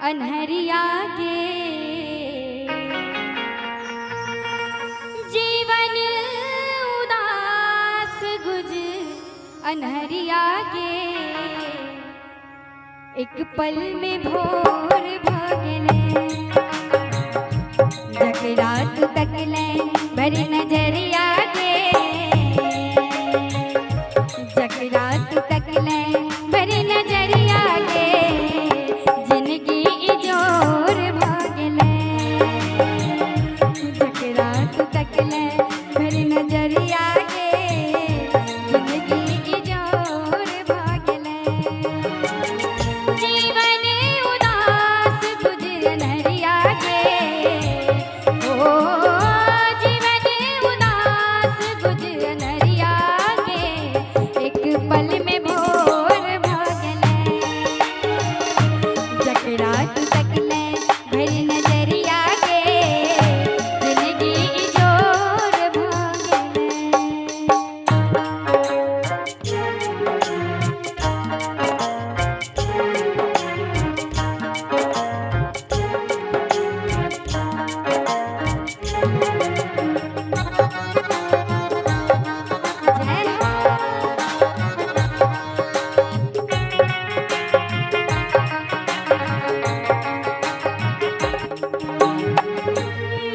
अनहरिया गे जीवन उदास गुज अनहरिया गे एक पल में भोर भागले जगरात तकले भरी नजरिया गे जगरात तकले भरी नजरिया गे जिंदगी इजोर भागले जगरात तकले भरी नजरिया गे जिंदगी इजोर भागले जीवन उदास गुजर नरिया गे ओ जीवन उदास गुजर नरिया गे एक पल में भोर भागले जगरात तकले भरी नजरिया गे जिंदगी इजोर भागले। जय हो।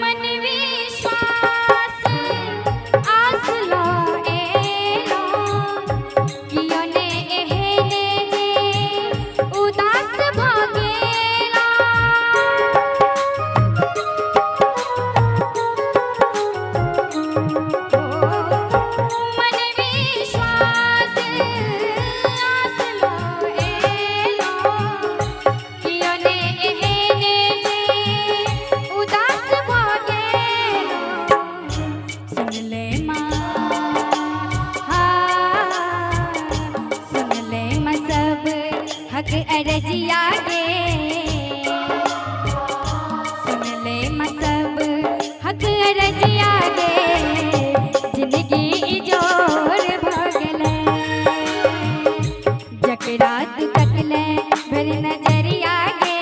मन विश्वास आस लो एलो कियो ने एहने जे उदास भागेला मन विश्वास आस लो एलो कियो ने एहने जे उदास भागेला सुन ले माँ सुन ले माँ सब हक अरजिया गे सुन ले माँ सब हक अरजिया गे जिंदगी इजोर भागले जगरात तकले भरी नजरिया गे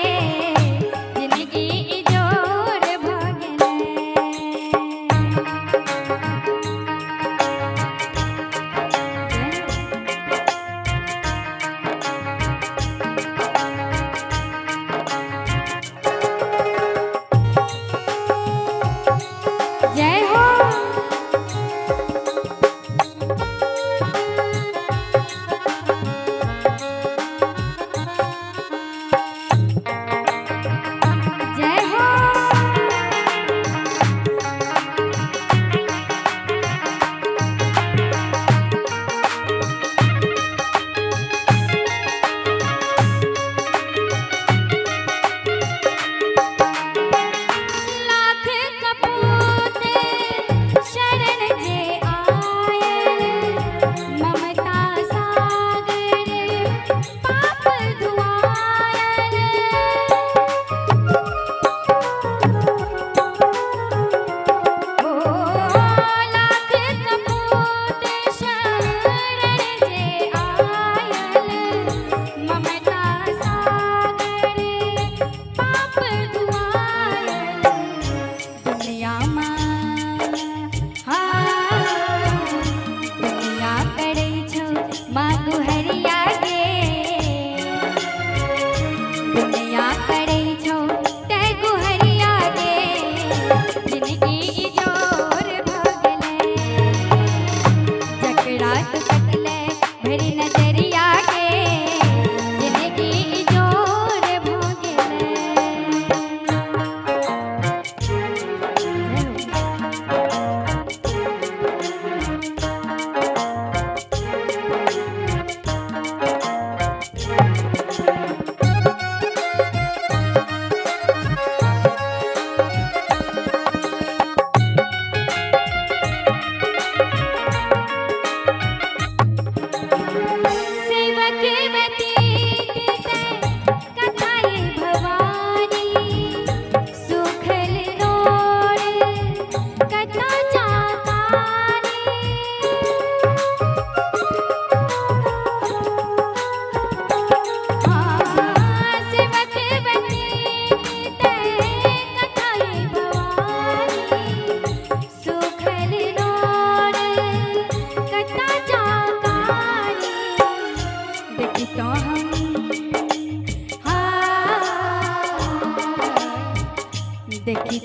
जिंदगी इजोर भागले। जय हो।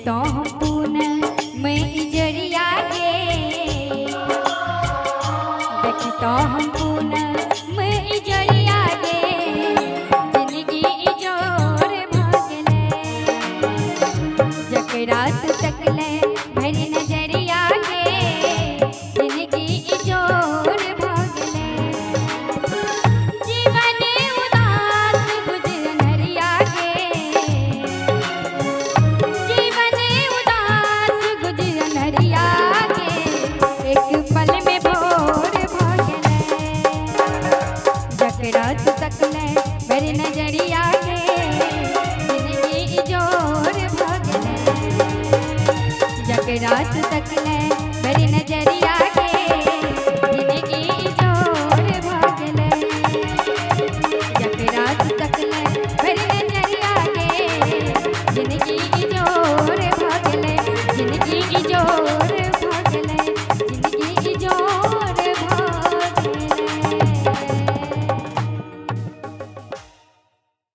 तो हम पून में इजरिया गे देखी तो हम पून में इजरिया गे जिंदगी इजोर भागले जकरात तकले भरी नजरिया गे जिंदगी इजोर भागले जीवन उदास गुजर नरिया गे जीवन उदास गुजर नरिया गे एक पल में भोर भागले जकरात तकले मेरी नजरिया गे जिंदगी इजोर भागले जकरात तकले